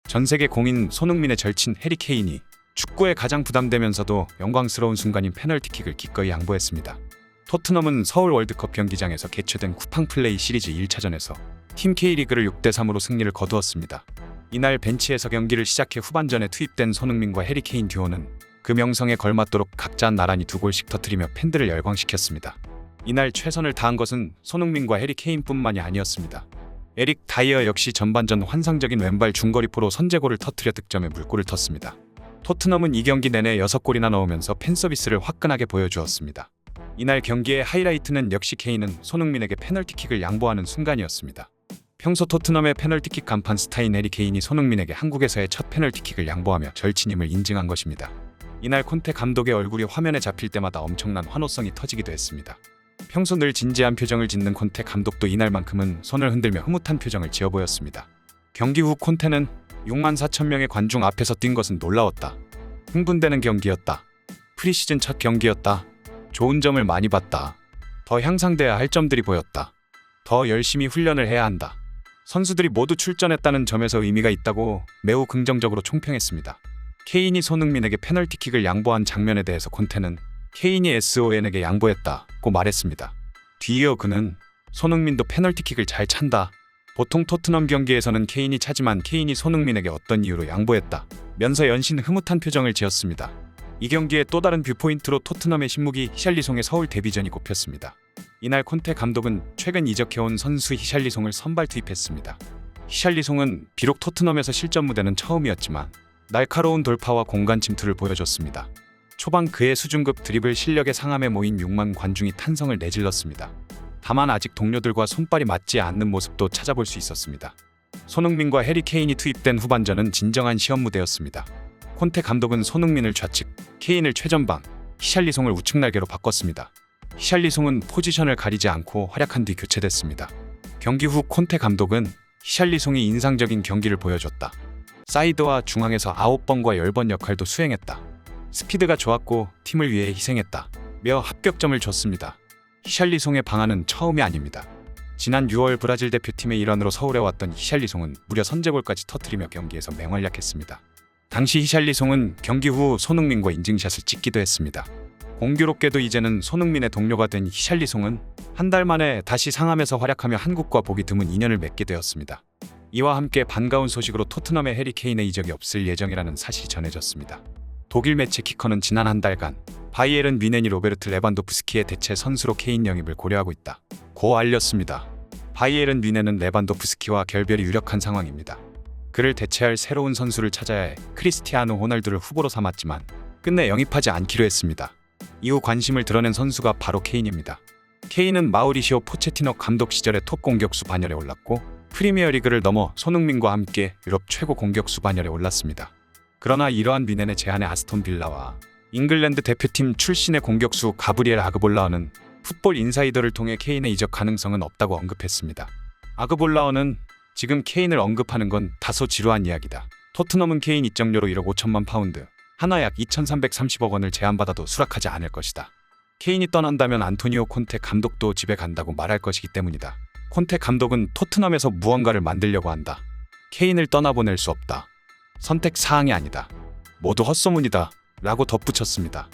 전 세계 공인 손흥민의 절친 해리 케인이 축구에 가장 부담되면서도 영광스러운 순간인 페널티킥을 기꺼이 양보했습니다. 토트넘은 서울 월드컵 경기장에서 개최된 쿠팡 플레이 시리즈 1차전에서 팀 K리그를 6대3으로 승리를 거두었습니다. 이날 벤치에서 경기를 시작해 후반전에 투입된 손흥민과 해리 케인 듀오는 그 명성에 걸맞도록 각자 나란히 2골씩 터뜨리며 팬들을 열광시켰습니다. 이날 최선을 다한 것은 손흥민과 해리 케인뿐만이 아니었습니다. 에릭 다이어 역시 전반전 환상적인 왼발 중거리포로 선제골을 터뜨려 득점에 물꼬를 텄습니다. 토트넘은 이 경기 내내 6골이나 넣으면서 팬서비스를 화끈하게 보여주었습니다. 이날 경기의 하이라이트는 역시 케인은 손흥민에게 페널티킥을 양보하는 순간이었습니다. 평소 토트넘의 페널티킥 간판 스타인 해리 케인이 손흥민에게 한국에서의 첫 페널티킥을 양보하며 절친임을 인증한 것입니다. 이날 콘테 감독의 얼굴이 화면에 잡힐 때마다 엄청난 환호성이 터지기도 했습니다. 평소 늘 진지한 표정을 짓는 콘테 감독도 이날만큼은 손을 흔들며 흐뭇한 표정을 지어 보였습니다. 경기 후 콘테는 64,000명의 관중 앞에서 뛴 것은 놀라웠다. 흥분되는 경기였다. 프리시즌 첫 경기였다. 좋은 점을 많이 봤다. 더 향상돼야 할 점들이 보였다. 더 열심히 훈련을 해야 한다. 선수들이 모두 출전했다는 점에서 의미가 있다고 매우 긍정적으로 총평했습니다. 케인이 손흥민에게 페널티킥을 양보한 장면에 대해서 콘테는 케인이 SON에게 양보했다고 말했습니다. 뒤이어 그는 손흥민도 페널티킥을 잘 찬다. 보통 토트넘 경기에서는 케인이 차지만 케인이 손흥민에게 어떤 이유로 양보했다 면서 연신 흐뭇한 표정을 지었습니다. 이 경기의 또 다른 뷰포인트로 토트넘의 신무기 히샬리송의 서울 데뷔전이 꼽혔습니다. 이날 콘테 감독은 최근 이적해온 선수 히샬리송을 선발 투입했습니다. 히샬리송은 비록 토트넘에서 실전 무대는 처음이었지만 날카로운 돌파와 공간 침투를 보여줬습니다. 초반 그의 수준급 드리블 실력의 상함에 모인 6만 관중이 탄성을 내질렀습니다. 다만 아직 동료들과 손발이 맞지 않는 모습도 찾아볼 수 있었습니다. 손흥민과 해리 케인이 투입된 후반전은 진정한 시험 무대였습니다. 콘테 감독은 손흥민을 좌측, 케인을 최전방, 히샬리송을 우측 날개로 바꿨습니다. 히샬리송은 포지션을 가리지 않고 활약한 뒤 교체됐습니다. 경기 후 콘테 감독은 히샬리송이 인상적인 경기를 보여줬다. 사이드와 중앙에서 9번과 10번 역할도 수행했다. 스피드가 좋았고 팀을 위해 희생했다. 며 합격점을 줬습니다. 히샬리송의 방안은 처음이 아닙니다. 지난 6월 브라질 대표팀의 일원으로 서울에 왔던 히샬리송은 무려 선제골까지 터뜨리며 경기에서 맹활약했습니다. 당시 히샬리송은 경기 후 손흥민과 인증샷을 찍기도 했습니다. 공교롭게도 이제는 손흥민의 동료가 된 히샬리송은 한 달 만에 다시 상암에서 활약하며 한국과 보기 드문 인연을 맺게 되었습니다. 이와 함께 반가운 소식으로 토트넘의 해리 케인의 이적이 없을 예정이라는 사실이 전해졌습니다. 독일 매체 키커는 지난 한 달간 바이에른 뮌헨이 로베르트 레반도프스키의 대체 선수로 케인 영입을 고려하고 있다고 알렸습니다. 바이에른 뮌헨은 레반도프스키와 결별이 유력한 상황입니다. 그를 대체할 새로운 선수를 찾아야 해 크리스티아노 호날두를 후보로 삼았지만 끝내 영입하지 않기로 했습니다. 이후 관심을 드러낸 선수가 바로 케인입니다. 케인은 마우리시오 포체티노 감독 시절에 톱 공격수 반열에 올랐고 프리미어리그를 넘어 손흥민과 함께 유럽 최고 공격수 반열에 올랐습니다. 그러나 이러한 뮌헨의 제안에 아스톤 빌라와 잉글랜드 대표팀 출신의 공격수 가브리엘 아그볼라어는 풋볼 인사이더를 통해 케인의 이적 가능성은 없다고 언급했습니다. 아그볼라어는 지금 케인을 언급하는 건 다소 지루한 이야기다. 토트넘은 케인 입장료로 1억 5천만 파운드, 하나 약 2,330억 원을 제안받아도 수락하지 않을 것이다. 케인이 떠난다면 안토니오 콘테 감독도 집에 간다고 말할 것이기 때문이다. 콘테 감독은 토트넘에서 무언가를 만들려고 한다. 케인을 떠나보낼 수 없다. 선택사항이 아니다. 모두 헛소문이다. 라고 덧붙였습니다.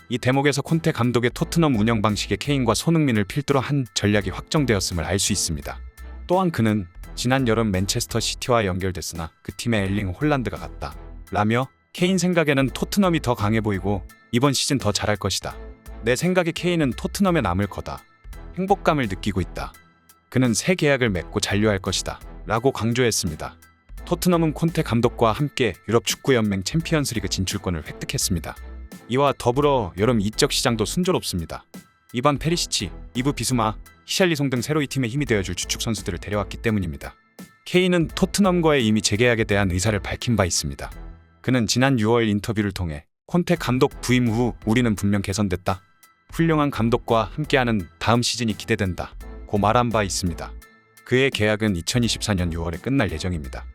이 대목에서 콘테 감독의 토트넘 운영 방식에 케인과 손흥민을 필두로 한 전략이 확정되었음을 알 수 있습니다. 또한 그는 지난 여름 맨체스터 시티와 연결됐으나 그 팀에 엘링 홀란드가 갔다. 라며 케인 생각에는 토트넘이 더 강해 보이고 이번 시즌 더 잘할 것이다. 내 생각에 케인은 토트넘에 남을 거다. 행복감을 느끼고 있다. 그는 새 계약을 맺고 잔류할 것이다. 라고 강조했습니다. 토트넘은 콘테 감독과 함께 유럽 축구연맹 챔피언스리그 진출권을 획득했습니다. 이와 더불어 여름 이적 시장도 순조롭습니다. 이반 페리시치, 이브 비수마, 히샬리송 등 새로 이 팀의 힘이 되어줄 주축 선수들을 데려왔기 때문입니다. 케인은 토트넘과의 이미 재계약에 대한 의사를 밝힌 바 있습니다. 그는 지난 6월 인터뷰를 통해 콘테 감독 부임 후 우리는 분명 개선됐다. 훌륭한 감독과 함께하는 다음 시즌이 기대된다. 고 말한 바 있습니다. 그의 계약은 2024년 6월에 끝날 예정입니다.